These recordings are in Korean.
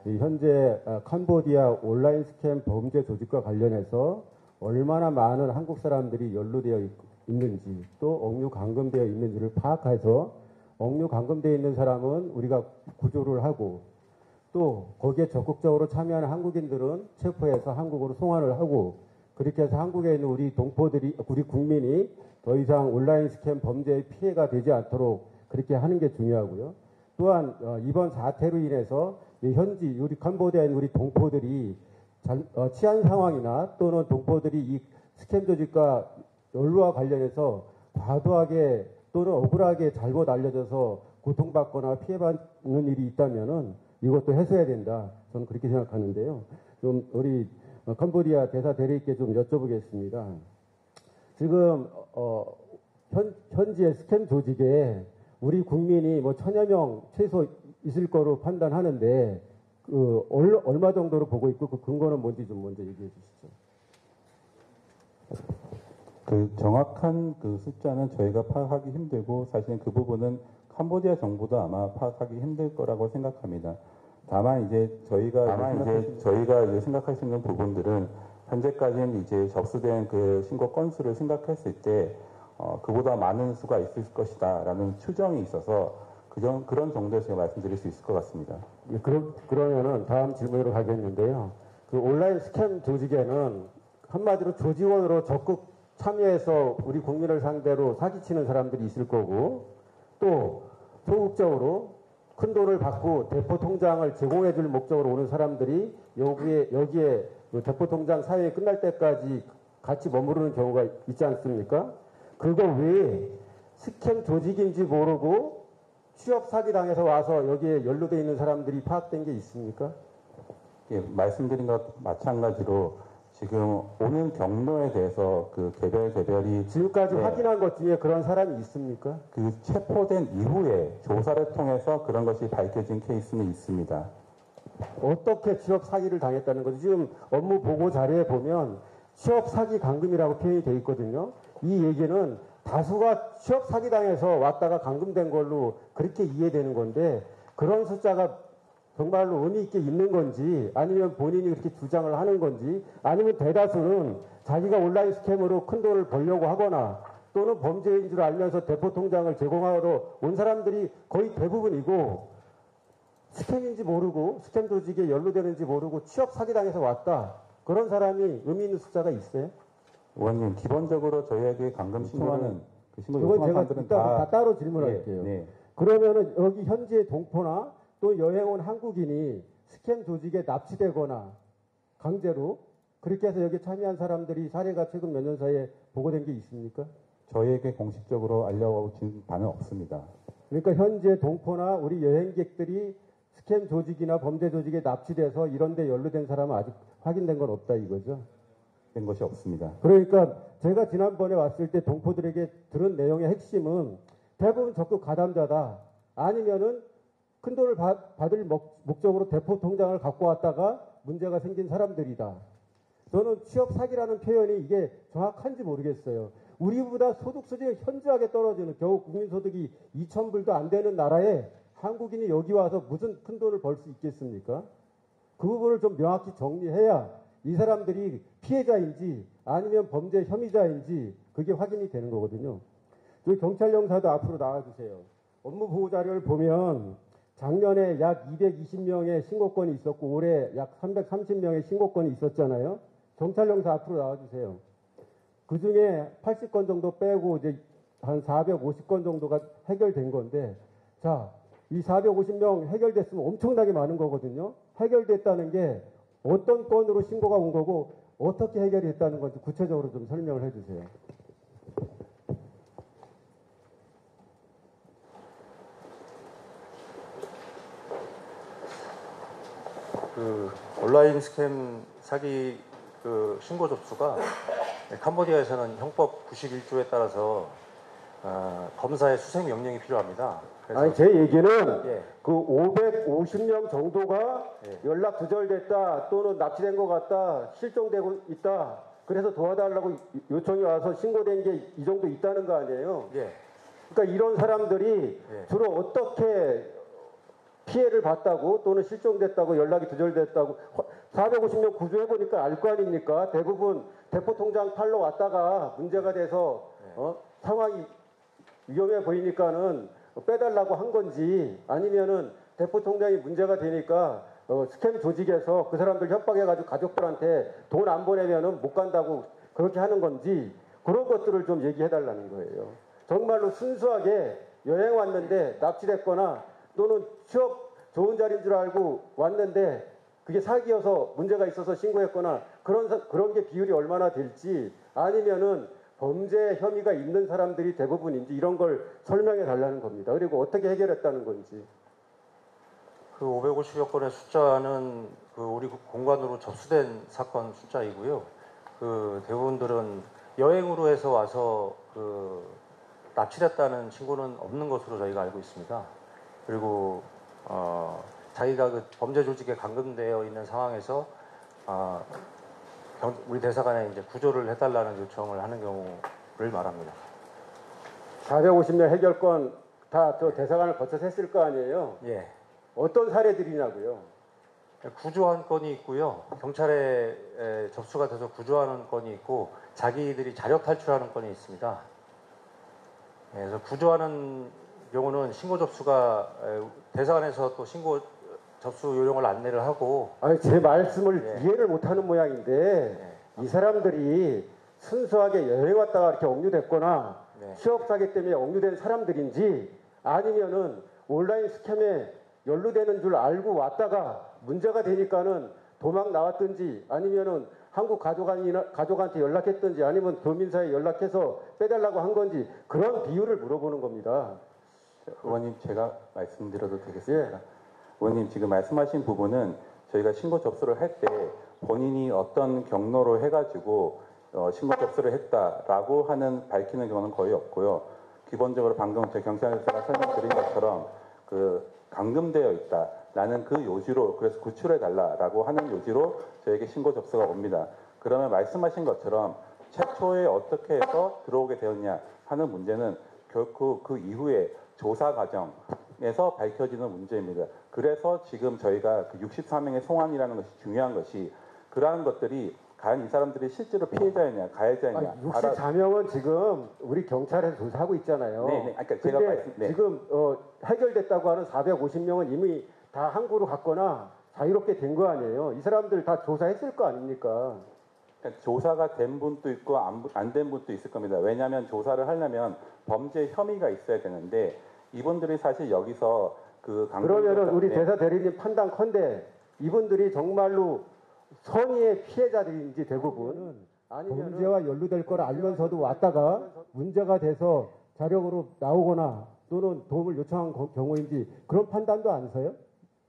이 현재 캄보디아 온라인 스캠 범죄 조직과 관련해서 얼마나 많은 한국 사람들이 연루되어 있는지 또 억류 감금되어 있는지를 파악해서 억류 감금되어 있는 사람은 우리가 구조를 하고 또 거기에 적극적으로 참여하는 한국인들은 체포해서 한국으로 송환을 하고 그렇게 해서 한국에 있는 우리 동포들이 우리 국민이 더 이상 온라인 스캠 범죄의 피해가 되지 않도록 그렇게 하는 게 중요하고요. 또한 이번 사태로 인해서 현지 우리 캄보디아에 있는 우리 동포들이 치안 상황이나 또는 동포들이 이 스캠 조직과 연루와 관련해서 과도하게 또는 억울하게 잘못 알려져서 고통받거나 피해받는 일이 있다면은 이것도 해소해야 된다. 저는 그렇게 생각하는데요. 좀 우리 캄보디아 대사 대리께 좀 여쭤보겠습니다. 지금 현지의 스캠 조직에 우리 국민이 뭐 1000여 명 최소 있을 거로 판단하는데 얼마 정도로 보고 있고 그 근거는 뭔지 좀 먼저 얘기해 주시죠. 그 정확한 그 숫자는 저희가 파악하기 힘들고 사실은 그 부분은 캄보디아 정부도 아마 파악하기 힘들 거라고 생각합니다. 다만 이제 저희가 생각할 수 있는 부분들은 현재까지는 이제 접수된 그 신고 건수를 생각했을 때 그보다 많은 수가 있을 것이다라는 추정이 있어서 그런 정도에서 제가 말씀드릴 수 있을 것 같습니다. 예, 그러면은 다음 질문으로 가겠는데요. 그 온라인 스캠 조직에는 한마디로 조직원으로 적극 참여해서 우리 국민을 상대로 사기치는 사람들이 있을 거고 또 소극적으로 큰 돈을 받고 대포 통장을 제공해 줄 목적으로 오는 사람들이 여기에 그 대포 통장 사용이 끝날 때까지 같이 머무르는 경우가 있지 않습니까? 그거 외에 스캠 조직인지 모르고 취업 사기 당해서 와서 여기에 연루되어 있는 사람들이 파악된 게 있습니까? 예, 말씀드린 것 마찬가지로 지금 오는 경로에 대해서 그 개별이 지금까지 확인한 것 중에 그런 사람이 있습니까? 그 체포된 이후에 조사를 통해서 그런 것이 밝혀진 케이스는 있습니다. 어떻게 취업 사기를 당했다는 거죠? 지금 업무 보고 자료에 보면 취업 사기 감금이라고 표현이 되어 있거든요. 이 얘기는 다수가 취업 사기 당해서 왔다가 감금된 걸로 그렇게 이해되는 건데 그런 숫자가 정말로 의미 있게 있는 건지 아니면 본인이 그렇게 주장을 하는 건지 아니면 대다수는 자기가 온라인 스캠으로 큰 돈을 벌려고 하거나 또는 범죄인 줄 알면서 대포 통장을 제공하러 온 사람들이 거의 대부분이고 스캠인지 모르고 스캠 조직에 연루되는지 모르고 취업 사기당해서 왔다. 그런 사람이 의미 있는 숫자가 있어요? 의원님, 기본적으로 저희에게 감금 신고하는 그 신고 그건 요청한 제가 사람들은 다 따로 질문할게요. 네. 그러면은 여기 현지의 동포나 또 여행 온 한국인이 스캠 조직에 납치되거나 강제로 그렇게 해서 여기 참여한 사람들이 사례가 최근 몇 년 사이에 보고된 게 있습니까? 저희에게 공식적으로 알려진 바는 없습니다. 그러니까 현재 동포나 우리 여행객들이 스캠 조직이나 범죄 조직에 납치돼서 이런 데 연루된 사람은 아직 확인된 건 없다 이거죠? 된 것이 없습니다. 그러니까 제가 지난번에 왔을 때 동포들에게 들은 내용의 핵심은 대부분 적극 가담자다. 아니면은 큰 돈을 받을 목적으로 대포 통장을 갖고 왔다가 문제가 생긴 사람들이다. 저는 취업 사기라는 표현이 이게 정확한지 모르겠어요. 우리보다 소득 수준이 현저하게 떨어지는 겨우 국민소득이 2,000불도 안 되는 나라에 한국인이 여기 와서 무슨 큰 돈을 벌 수 있겠습니까? 그 부분을 좀 명확히 정리해야 이 사람들이 피해자인지 아니면 범죄 혐의자인지 그게 확인이 되는 거거든요. 저희 경찰 형사도 앞으로 나와주세요. 업무 보고 자료를 보면 작년에 약 220명의 신고건이 있었고 올해 약 330명의 신고건이 있었잖아요. 경찰 형사 앞으로 나와주세요. 그 중에 80건 정도 빼고 이제 한 450건 정도가 해결된 건데, 자, 이 450명 해결됐으면 엄청나게 많은 거거든요. 해결됐다는 게 어떤 건으로 신고가 온 거고 어떻게 해결이 됐다는 건지 구체적으로 좀 설명을 해주세요. 그 온라인 스캠 사기 그 신고 접수가 캄보디아에서는 형법 91조에 따라서 검사의 수색 명령이 필요합니다. 아니 제 얘기는 그 550명 정도가 연락 두절됐다 또는 납치된 것 같다 실종되고 있다 그래서 도와달라고 요청이 와서 신고된 게 이 정도 있다는 거 아니에요? 그러니까 이런 사람들이 주로 어떻게 피해를 봤다고 또는 실종됐다고 연락이 두절됐다고 450명 구조해보니까 알 거 아닙니까? 대부분 대포통장 팔러 왔다가 문제가 돼서 상황이 위험해 보이니까는 빼달라고 한 건지 아니면은 대포통장이 문제가 되니까 스캠 조직에서 그 사람들 협박해가지고 가족들한테 돈 안 보내면은 못 간다고 그렇게 하는 건지 그런 것들을 좀 얘기해달라는 거예요. 정말로 순수하게 여행 왔는데 납치됐거나 또는 취업 좋은 자리인 줄 알고 왔는데 그게 사기여서 문제가 있어서 신고했거나 그런 게 비율이 얼마나 될지 아니면은 범죄 혐의가 있는 사람들이 대부분인지 이런 걸 설명해 달라는 겁니다. 그리고 어떻게 해결했다는 건지. 그 550여 건의 숫자는 그 우리 공관으로 접수된 사건 숫자이고요. 그 대부분들은 여행으로 해서 와서 그 납치됐다는 신고는 없는 것으로 저희가 알고 있습니다. 그리고 자기가 그 범죄 조직에 감금되어 있는 상황에서 우리 대사관에 이제 구조를 해달라는 요청을 하는 경우를 말합니다. 450명 해결권 다 저 대사관을 거쳐서 했을 거 아니에요? 예. 어떤 사례들이냐고요? 구조한 건이 있고요. 경찰에 접수가 돼서 구조하는 건이 있고 자기들이 자력 탈출하는 건이 있습니다. 그래서 구조하는 경우는 신고 접수가 대사관에서 또 신고 접수 요령을 안내를 하고 아니 제 말씀을 이해를 못하는 모양인데 이 사람들이 순수하게 여행 왔다가 이렇게 억류됐거나 취업 사기 때문에 억류된 사람들인지 아니면은 온라인 스캠에 연루되는 줄 알고 왔다가 문제가 되니까는 도망 나왔든지 아니면은 한국 가족한테 연락했든지 아니면 교민사에 연락해서 빼달라고 한 건지 그런 비율을 물어보는 겁니다. 의원님 제가 말씀드려도 되겠습니까? 의원님 지금 말씀하신 부분은 저희가 신고 접수를 할 때 본인이 어떤 경로로 해가지고 신고 접수를 했다라고 하는 밝히는 경우는 거의 없고요. 기본적으로 방금 제 경찰서가 설명드린 것처럼 그 감금되어 있다라는 그 요지로 그래서 구출해달라라고 하는 요지로 저에게 신고 접수가 옵니다. 그러면 말씀하신 것처럼 최초에 어떻게 해서 들어오게 되었냐 하는 문제는 결코 그 이후에 조사 과정에서 밝혀지는 문제입니다. 그래서 지금 저희가 그 64명의 송환이라는 것이 중요한 것이 그러한 것들이 과연 이 사람들이 실제로 피해자였냐 가해자였냐 64명은 지금 우리 경찰에서 조사하고 있잖아요. 네. 그러니까 제가 지금 해결됐다고 하는 450명은 이미 다 항구로 갔거나 자유롭게 된 거 아니에요. 이 사람들 다 조사했을 거 아닙니까? 그러니까 조사가 된 분도 있고 안 된 분도 있을 겁니다. 왜냐하면 조사를 하려면 범죄 혐의가 있어야 되는데 이분들이 사실 여기서 그러면은 우리 대사 대리님 판단컨대 이분들이 정말로 선의의 피해자들인지 대부분 범죄와 연루될 걸 알면서도 왔다가 문제가 돼서 자력으로 나오거나 또는 도움을 요청한 경우인지 그런 판단도 안 서요?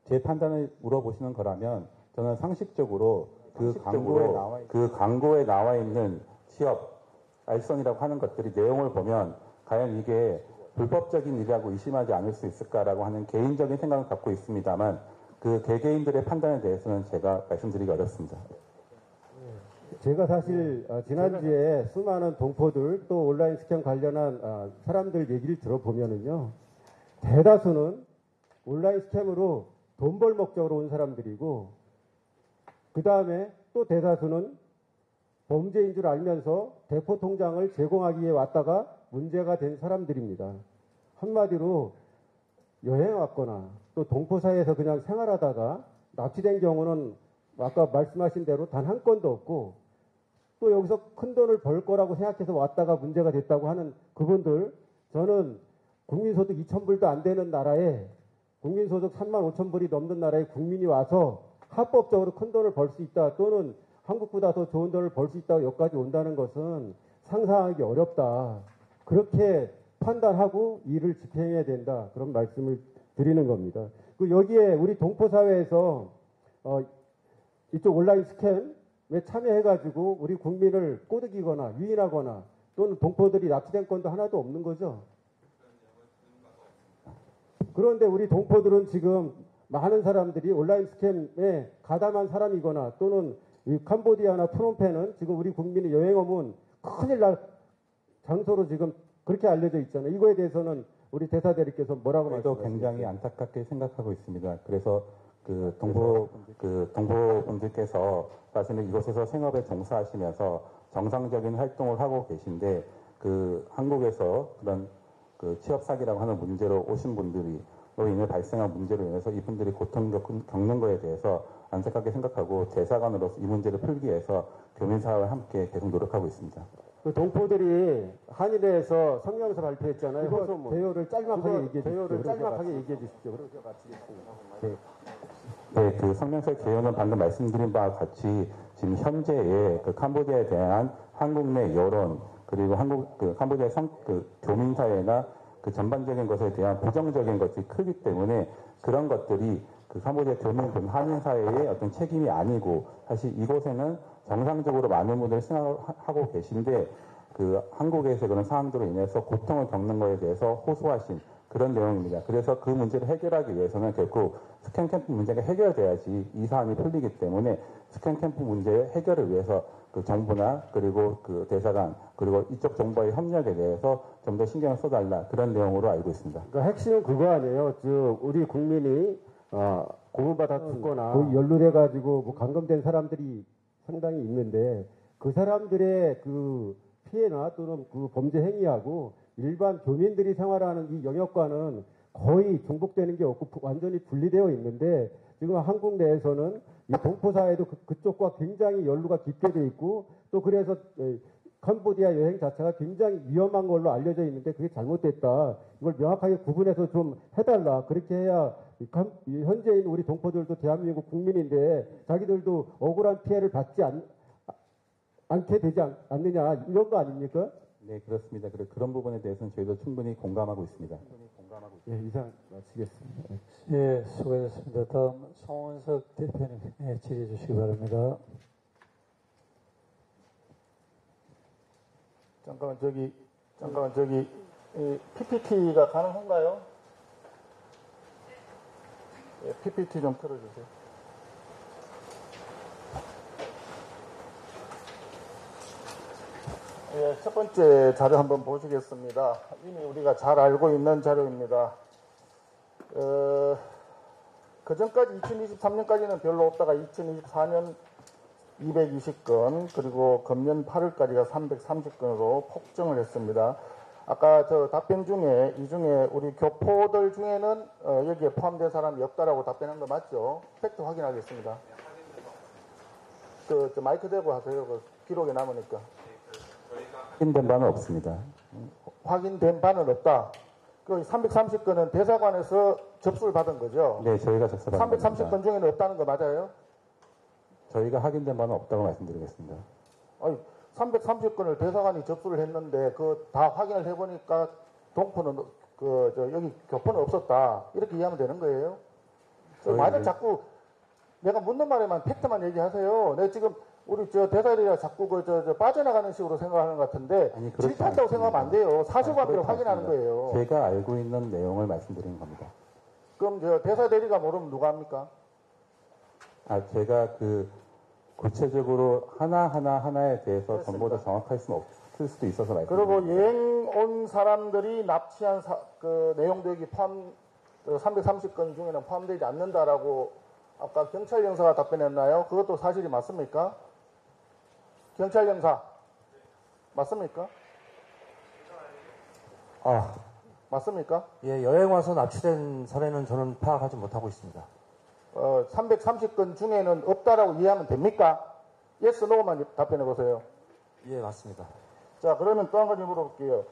제 판단을 물어보시는 거라면 저는 상식적으로 그 광고에 나와 있는 취업 알선이라고 하는 것들이 내용을 보면 과연 이게 불법적인 일이라고 의심하지 않을 수 있을까라고 하는 개인적인 생각을 갖고 있습니다만 그 개개인들의 판단에 대해서는 제가 말씀드리기 어렵습니다. 제가 사실 지난주에 수많은 동포들 또 온라인 스캠 관련한 사람들 얘기를 들어보면은요 대다수는 온라인 스캠으로 돈 벌 목적으로 온 사람들이고 그 다음에 또 대다수는 범죄인 줄 알면서 대포 통장을 제공하기 위해 왔다가 문제가 된 사람들입니다. 한마디로 여행 왔거나 또 동포 사이에서 그냥 생활하다가 납치된 경우는 아까 말씀하신 대로 단 한 건도 없고 또 여기서 큰 돈을 벌 거라고 생각해서 왔다가 문제가 됐다고 하는 그분들 저는 국민소득 2,000불도 안 되는 나라에 국민소득 35,000불이 넘는 나라에 국민이 와서 합법적으로 큰 돈을 벌 수 있다 또는 한국보다 더 좋은 돈을 벌 수 있다고 여기까지 온다는 것은 상상하기 어렵다. 그렇게 판단하고 이를 집행해야 된다. 그런 말씀을 드리는 겁니다. 여기에 우리 동포사회에서 이쪽 온라인 스캠에 참여해가지고 우리 국민을 꼬드기거나 유인하거나 또는 동포들이 납치된 건도 하나도 없는 거죠. 그런데 우리 동포들은 지금 많은 사람들이 온라인 스캠에 가담한 사람이거나 또는 이 캄보디아나 프놈펜은 지금 우리 국민이 여행 오면 큰일 날 장소로 지금 그렇게 알려져 있잖아요. 이거에 대해서는 우리 대사 대리께서 뭐라고 저희도 말씀하시죠? 굉장히 안타깝게 생각하고 있습니다. 그래서 동포분들께서 사실은 이곳에서 생업에 종사하시면서 정상적인 활동을 하고 계신데 한국에서 그런 취업 사기라고 하는 문제로 오신 분들로 인해 발생한 문제로 인해서 이분들이 고통 겪는 거에 대해서 안타깝게 생각하고 대사관으로서 이 문제를 풀기 위해서 교민사회와 함께 계속 노력하고 있습니다. 그 동포들이 한일회에서 성명서 발표했잖아요. 그거 대요를 짤막하게 얘기해 주십시오. 그럼 제가 마치겠습니다. 네, 그 성명서의 개요는 방금 말씀드린 바와 같이 지금 현재의 캄보디아에 대한 한국 내 여론 그리고 캄보디아의 교민사회나 전반적인 것에 대한 부정적인 것이 크기 때문에 그런 것들이 캄보디아 교민 한인사회의 어떤 책임이 아니고 사실 이곳에는 정상적으로 많은 분들이 생각하고 계신데 한국에서 그런 상황들로 인해서 고통을 겪는 것에 대해서 호소하신 그런 내용입니다. 그래서 그 문제를 해결하기 위해서는 결국 스캔 캠프 문제가 해결돼야지 이 사안이 풀리기 때문에 스캔 캠프 문제의 해결을 위해서 정부나 그리고 대사관 그리고 이쪽 정부의 협력에 대해서 좀 더 신경을 써달라 그런 내용으로 알고 있습니다. 그러니까 핵심은 그거 아니에요. 즉 우리 국민이 고문받아 죽거나 연루돼 가지고 감금된 사람들이 상당히 있는데 그 사람들의 피해나 또는 범죄 행위하고 일반 교민들이 생활하는 이 영역과는 거의 중복되는 게 없고 완전히 분리되어 있는데 지금 한국 내에서는 이 동포사회도 그쪽과 굉장히 연루가 깊게 돼 있고 또 그래서 캄보디아 여행 자체가 굉장히 위험한 걸로 알려져 있는데 그게 잘못됐다. 이걸 명확하게 구분해서 좀 해달라. 그렇게 해야 현재인 우리 동포들도 대한민국 국민인데 자기들도 억울한 피해를 받지 않게 되지 않느냐 이런 거 아닙니까? 네, 그렇습니다. 그런 부분에 대해서는 저희도 충분히 공감하고 있습니다. 예, 이상 마치겠습니다. 예, 수고하셨습니다. 다음 송원석 대표님 질의해 주시기 바랍니다. 잠깐만 저기 PPT가 가능한가요? 예, PPT 좀 틀어주세요. 예, 첫 번째 자료 한번 보시겠습니다. 이미 우리가 잘 알고 있는 자료입니다. 그 전까지 2023년까지는 별로 없다가 2024년 220건 그리고 금년 8월까지가 330건으로 폭증을 했습니다. 아까 저 답변 중에 이 중에 우리 교포들 중에는 여기에 포함된 사람이 없다라고 답변한 거 맞죠? 팩트 확인하겠습니다. 저 마이크 대고 하세요. 기록에 남으니까. 확인된 바는 없습니다. 확인된 바는 없다. 그 330건은 대사관에서 접수를 받은 거죠? 네, 저희가 접수받은 330건 중에는 없다는 거 맞아요? 저희가 확인된 바는 없다고 말씀드리겠습니다. 아니, 330건을 대사관이 접수를 했는데 다 확인을 해보니까 동포는 여기 교포는 없었다 이렇게 이해하면 되는 거예요? 말을 자꾸 내가 묻는 말에만 팩트만 얘기하세요. 내가 지금 우리 대사들이랑 자꾸 빠져나가는 식으로 생각하는 것 같은데 질투한다고 생각하면 안 돼요. 사실관계를 확인하는 거예요. 제가 알고 있는 내용을 말씀드리는 겁니다. 그럼 대사 대리가 모르면 누가 합니까? 제가 구체적으로 하나에 대해서 전부 다 정확할 수는 없을 수도 있어서 말씀드립니다. 그리고 여행 온 사람들이 납치한 내용도 여기 330건 중에는 포함되지 않는다라고 아까 경찰 형사가 답변했나요? 그것도 사실이 맞습니까? 경찰 형사 맞습니까? 맞습니까? 예, 여행 와서 납치된 사례는 저는 파악하지 못하고 있습니다. 330건 중에는 없다라고 이해하면 됩니까? yes, no만 답변해 보세요. 예, 맞습니다. 자, 그러면 또 한 가지 물어볼게요.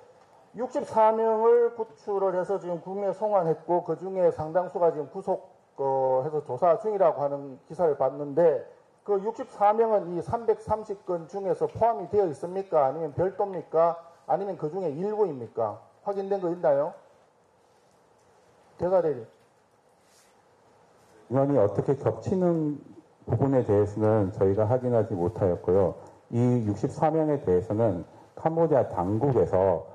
64명을 구출을 해서 지금 국내에 송환했고 그 중에 상당수가 지금 구속해서 조사 중이라고 하는 기사를 봤는데 그 64명은 이 330건 중에서 포함이 되어 있습니까? 아니면 별도입니까? 아니면 그 중에 일부입니까? 확인된 거 있나요? 대사대리. 인원이 어떻게 겹치는 부분에 대해서는 저희가 확인하지 못하였고요. 이 64명에 대해서는 캄보디아 당국에서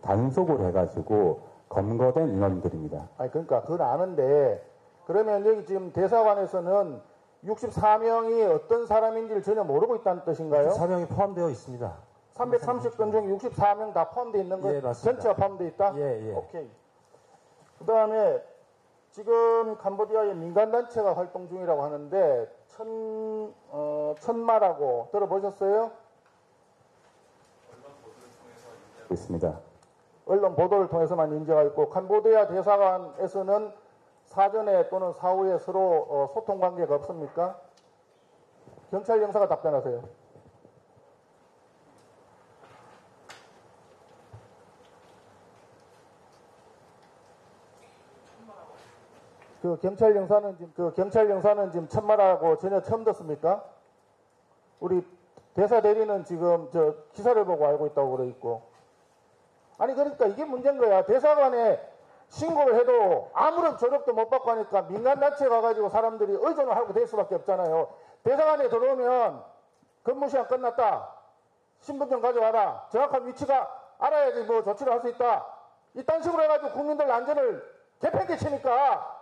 단속을 해가지고 검거된 인원들입니다. 그러니까 그건 아는데 그러면 여기 지금 대사관에서는 64명이 어떤 사람인지를 전혀 모르고 있다는 뜻인가요? 64명이 포함되어 있습니다. 330건 중에 64명 다 포함되어 있는 거 예, 맞습니다. 전체가 포함되어 있다? 예. 오케이. 그 다음에 지금 캄보디아의 민간단체가 활동 중이라고 하는데 천마라고 들어보셨어요? 있습니다. 언론 보도를 통해서만 인지가 있고 캄보디아 대사관에서는 사전에 또는 사후에 서로 소통 관계가 없습니까? 경찰 영사가 답변하세요. 그 경찰 영사는 지금 천마라고 전혀 처음 듣습니까? 우리 대사 대리는 지금 저 기사를 보고 알고 있다고 그래 있고. 아니 그러니까 이게 문제인 거야. 대사관에 신고를 해도 아무런 조력도 못 받고 하니까 민간단체 가가지고 사람들이 의존을 하고 될 수밖에 없잖아요. 대사관에 들어오면 근무 시간 끝났다. 신분증 가져와라. 정확한 위치가 알아야지 뭐 조치를 할 수 있다. 이딴 식으로 해가지고 국민들 안전을 개팽개 치니까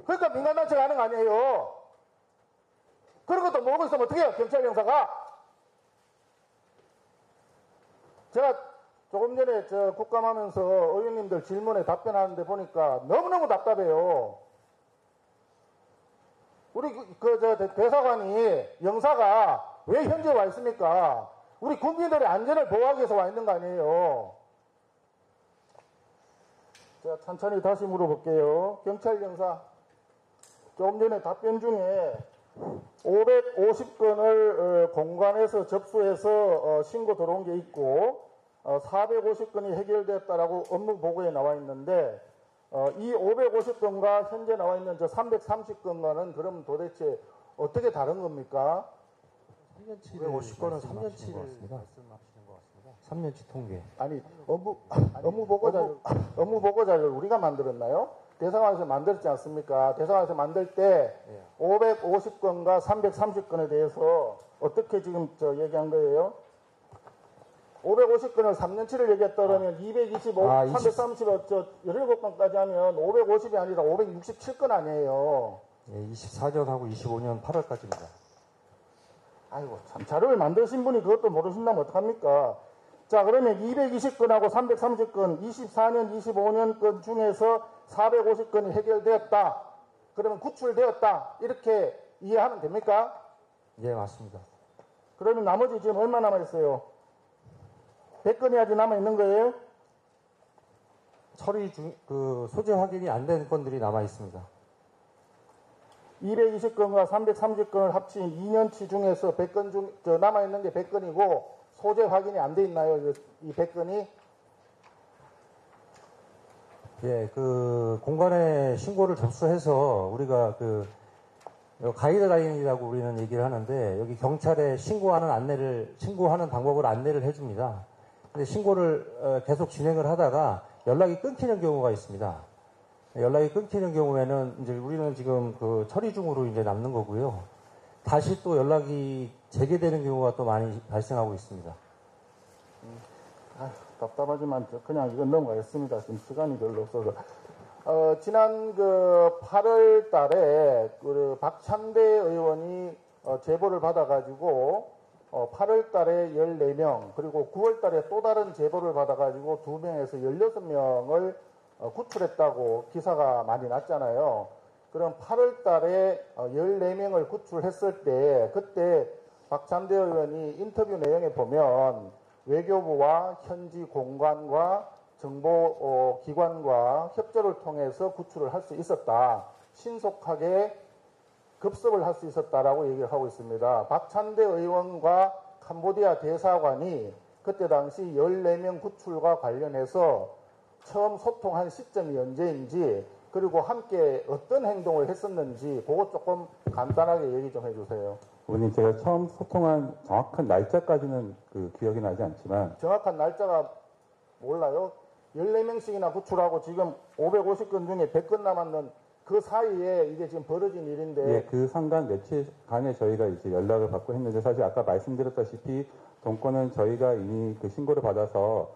그러니까 민간단체가 하는 거 아니에요. 그런 것도 모르고 있으면 어떻게 해요? 경찰 형사가. 제가 조금 전에 저 국감하면서 의원님들 질문에 답변하는데 보니까 너무너무 답답해요. 우리 대사관이 영사가 왜 현재 와 있습니까? 우리 국민들의 안전을 보호하기 위해서 와 있는 거 아니에요. 제가 천천히 다시 물어볼게요. 경찰 영사 조금 전에 답변 중에 550건을 공관에서 접수해서 신고 들어온 게 있고 450건이 해결됐다라고 업무 보고에 나와 있는데 이 550건과 현재 나와 있는 저 330건과는 그럼 도대체 어떻게 다른 겁니까? 550건은 3년치를 말씀하시는 것 같습니다. 3년치 통계. 아니 업무 보고 자료를 우리가 만들었나요? 대사관에서 만들었지 않습니까? 대사관에서 만들 때 550건과 330건에 대해서 어떻게 지금 얘기한 거예요? 550건을 3년치를 얘기했다면 225, 335, 17건까지 하면 550이 아니라 567건 아니에요. 예, 24년하고 25년 8월까지입니다. 아이고, 참, 자료를 만드신 분이 그것도 모르신다면 어떡합니까? 자, 그러면 220건하고 330건, 24년, 25년 건 중에서 450건이 해결되었다. 그러면 구출되었다. 이렇게 이해하면 됩니까? 예, 맞습니다. 그러면 나머지 지금 얼마 남아있어요? 100건이 아직 남아있는 거예요? 처리 소재 확인이 안 된 건들이 남아 있습니다. 220건과 330건을 합친 2년치 중에서 100건 중, 남아있는 게 100건이고, 소재 확인이 안 돼 있나요? 이 100건이? 예, 공관에 신고를 접수해서 우리가 가이드라인이라고 우리는 얘기를 하는데, 여기 경찰에 신고하는 방법을 안내를 해줍니다. 근데 신고를 계속 진행을 하다가 연락이 끊기는 경우가 있습니다. 연락이 끊기는 경우에는 이제 우리는 지금 처리 중으로 이제 남는 거고요. 다시 또 연락이 재개되는 경우가 또 많이 발생하고 있습니다. 답답하지만 그냥 이건 넘어가겠습니다. 지금 시간이 별로 없어서. 지난 8월 달에 박찬대 의원이 제보를 받아가지고 8월 달에 14명, 그리고 9월 달에 또 다른 제보를 받아가지고 2명에서 16명을 구출했다고 기사가 많이 났잖아요. 그럼 8월 달에 14명을 구출했을 때, 그때 박찬대 의원이 인터뷰 내용에 보면 외교부와 현지 공관과 정보기관과 협조를 통해서 구출을 할 수 있었다. 신속하게 급습을 할 수 있었다라고 얘기를 하고 있습니다. 박찬대 의원과 캄보디아 대사관이 그때 당시 14명 구출과 관련해서 처음 소통한 시점이 언제인지, 그리고 함께 어떤 행동을 했었는지 그거 조금 간단하게 얘기 좀 해주세요. 의원님, 제가 처음 소통한 정확한 날짜까지는 기억이 나지 않지만 정확한 날짜가 몰라요? 14명씩이나 구출하고 지금 550건 중에 100건 남았는 그 사이에 이게 지금 벌어진 일인데. 예, 그 상간 며칠간에 저희가 이제 연락을 받고 했는데, 사실 아까 말씀드렸다시피 동권은 저희가 이미 신고를 받아서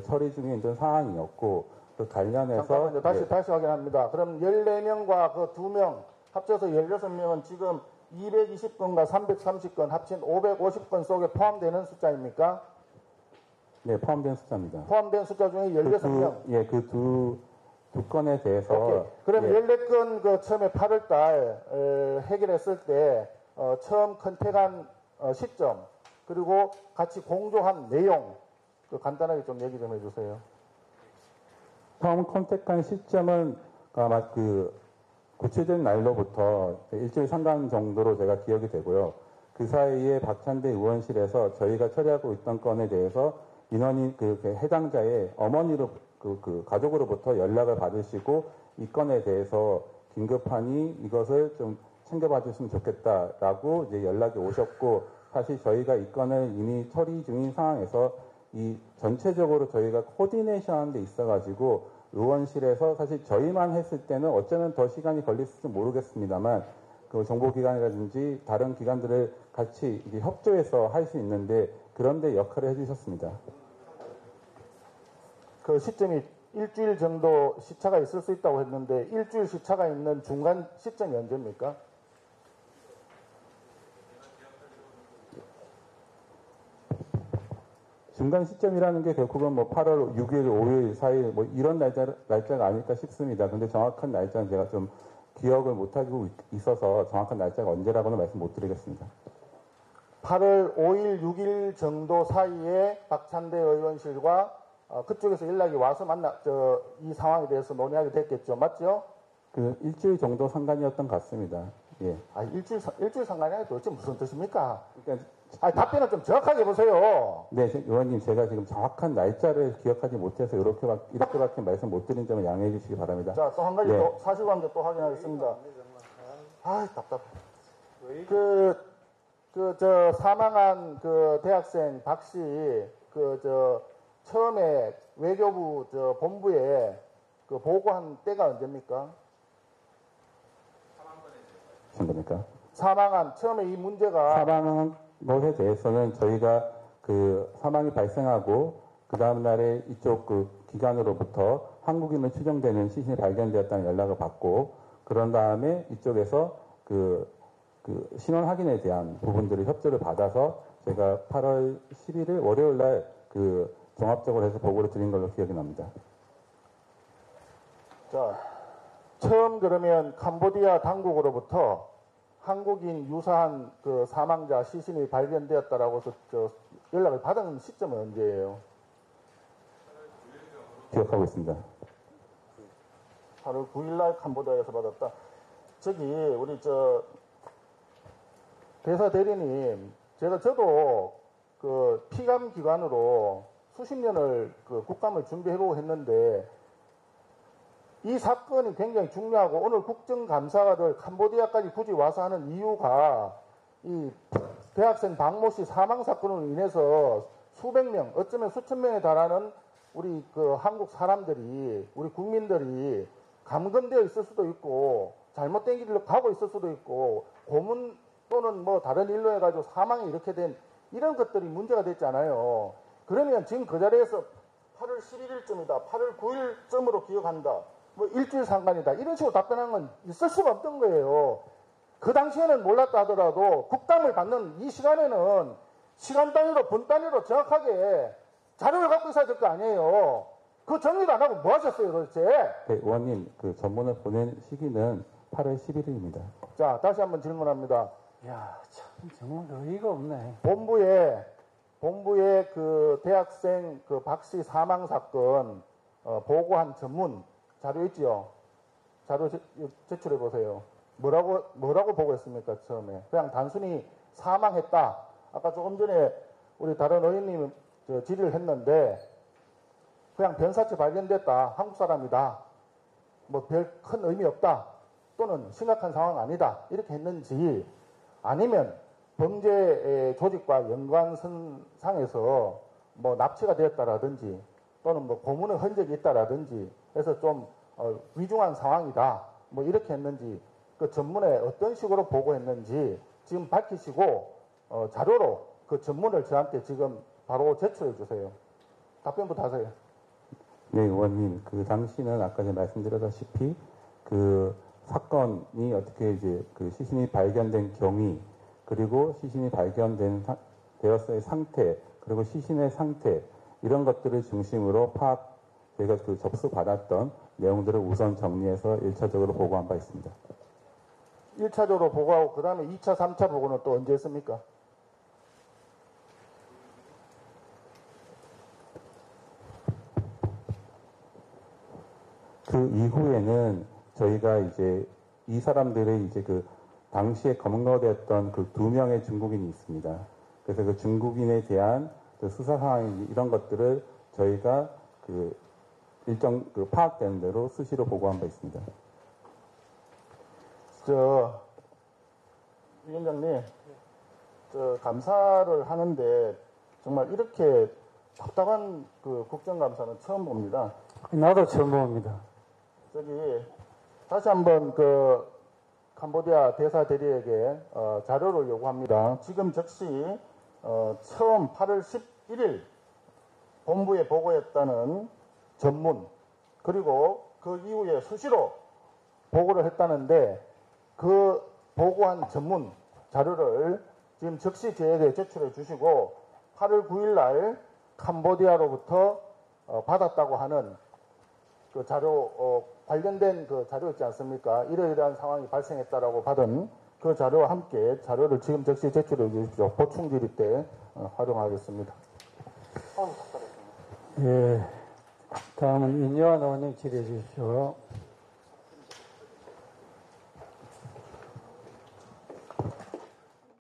처리 중에 있던 상황이었고, 관련해서. 잠깐만요. 다시 확인합니다. 그럼 14명과 2명 합쳐서 16명은 지금 220건과 330건 합친 550건 속에 포함되는 숫자입니까? 네, 포함된 숫자입니다. 포함된 숫자 중에 16명. 예, 두 두 건에 대해서 오케이. 그럼 예. 14건 그 처음에 8월 달 해결했을 때 처음 컨택한 시점 그리고 같이 공조한 내용 그 간단하게 좀 얘기 좀 해주세요. 처음 컨택한 시점은 아마 그 구체적인 날로부터 일주일 상간 정도로 제가 기억이 되고요. 그 사이에 박찬대 의원실에서 저희가 처리하고 있던 건에 대해서 인원이 그 해당자의 어머니로 그 가족으로부터 연락을 받으시고 이 건에 대해서 긴급하니 이것을 좀 챙겨봐 줬으면 좋겠다라고 이제 연락이 오셨고 사실 저희가 이 건을 이미 처리 중인 상황에서 이 전체적으로 저희가 코디네이션 하는 데 있어가지고 의원실에서 사실 저희만 했을 때는 어쩌면 더 시간이 걸렸을지 모르겠습니다만 그 정보기관이라든지 다른 기관들을 같이 이제 협조해서 할 수 있는데 그런데 역할을 해주셨습니다. 그 시점이 일주일 정도 시차가 있을 수 있다고 했는데 일주일 시차가 있는 중간 시점이 언제입니까? 중간 시점이라는 게 결국은 뭐 8월 6일, 5일, 4일 뭐 이런 날짜가 아닐까 싶습니다. 근데 정확한 날짜는 제가 좀 기억을 못하고 있어서 정확한 날짜가 언제라고는 말씀 못 드리겠습니다. 8월 5일, 6일 정도 사이에 박찬대 의원실과 그쪽에서 연락이 와서 이 상황에 대해서 논의하게 됐겠죠. 맞죠? 그 일주일 정도 상관이었던 것 같습니다. 예. 일주일 상관이 도대체 무슨 뜻입니까? 그러니까 답변을 좀 정확하게 해보세요. 네, 의원님 제가 지금 정확한 날짜를 기억하지 못해서 이렇게밖에 말씀 못 드린 점을 양해해 주시기 바랍니다. 자, 또 한 가지 예. 또 사실관계 또 확인하겠습니다. 답답해. 사망한 그 대학생 박 씨, 처음에 외교부 본부에 그 보고한 때가 언제입니까? 겁니까? 처음에 이 문제가 사망한 것에 대해서는 저희가 그 사망이 발생하고 그 다음 날에 이쪽 그 기관으로부터 한국인으로 추정되는 시신이 발견되었다는 연락을 받고 그런 다음에 이쪽에서 그 신원 확인에 대한 부분들을 협조를 받아서 제가 8월 11일 월요일 날 그 종합적으로 해서 보고를 드린 걸로 기억이 납니다. 자, 처음 그러면 캄보디아 당국으로부터 한국인 유사한 그 사망자 시신이 발견되었다라고 해서 연락을 받은 시점은 언제예요? 기억하고 있습니다. 8월 9일 날 캄보디아에서 받았다. 우리 대사 대리님, 저도 그 피감 기관으로 수십 년을 그 국감을 준비해보고 했는데 이 사건이 굉장히 중요하고 오늘 국정감사를 캄보디아까지 굳이 와서 하는 이유가 이 대학생 박모 씨 사망 사건으로 인해서 수백 명, 어쩌면 수천 명에 달하는 우리 그 한국 사람들이, 우리 국민들이 감금되어 있을 수도 있고 잘못된 길로 가고 있을 수도 있고 고문 또는 뭐 다른 일로 해가지고 사망이 이렇게 된 이런 것들이 문제가 됐잖아요. 그러면 지금 그 자리에서 8월 11일쯤이다, 8월 9일쯤으로 기억한다. 뭐 일주일 상관이다. 이런 식으로 답변하는 건 있을 수가 없던 거예요. 그 당시에는 몰랐다 하더라도 국감을 받는 이 시간에는 시간 단위로 분 단위로 정확하게 자료를 갖고 있어야 될 거 아니에요. 그 정리도 안 하고 뭐 하셨어요 도대체? 네, 의원님 그 전문을 보낸 시기는 8월 11일입니다. 자, 다시 한번 질문합니다. 야, 참 정말 어이가 없네. 본부에 그 대학생 그 박 씨 사망 사건 보고한 전문 자료 있지요? 자료 제출해 보세요. 뭐라고 보고했습니까 처음에? 그냥 단순히 사망했다. 아까 조금 전에 우리 다른 의원님이 질의를 했는데 그냥 변사체 발견됐다. 한국 사람이다. 뭐 별 큰 의미 없다. 또는 심각한 상황 아니다. 이렇게 했는지 아니면 범죄 조직과 연관선상에서 뭐 납치가 되었다라든지 또는 뭐 고문의 흔적이 있다라든지 해서 좀 위중한 상황이다. 뭐 이렇게 했는지 그 전문에 어떤 식으로 보고했는지 지금 밝히시고 자료로 그 전문을 저한테 지금 바로 제출해 주세요. 답변부터 하세요. 네, 의원님. 그 당시는 아까 전에 말씀드렸다시피 그 사건이 어떻게 이제 그 시신이 발견된 경위 그리고 시신이 되었을 상태 그리고 시신의 상태 이런 것들을 중심으로 저희가 그 접수받았던 내용들을 우선 정리해서 1차적으로 보고한 바 있습니다. 1차적으로 보고하고 그 다음에 2차, 3차 보고는 또 언제 했습니까? 그 이후에는 저희가 이제 이 사람들의 이제 그 당시에 검거되었던 그 2명의 중국인이 있습니다. 그래서 그 중국인에 대한 그 수사 상황 이런 것들을 저희가 그 일정 그 파악되는 대로 수시로 보고한 바 있습니다. 위원장님, 감사를 하는데 정말 이렇게 답답한 그 국정감사는 처음 봅니다. 나도 처음 봅니다. 다시 한번 그 캄보디아 대사 대리에게 자료를 요구합니다. 지금 즉시 처음 8월 11일 본부에 보고했다는 전문, 그리고 그 이후에 수시로 보고를 했다는데 그 보고한 전문 자료를 지금 즉시 저에게 제출해 주시고 8월 9일 날 캄보디아로부터 받았다고 하는 그 자료, 관련된 그 자료 있지 않습니까? 이러이러한 상황이 발생했다라고 받은 그 자료와 함께 자료를 지금 즉시 제출해 주십시오. 보충 질의 때 활용하겠습니다. 예. 다음은 인요한 의원님 질의해 주십시오.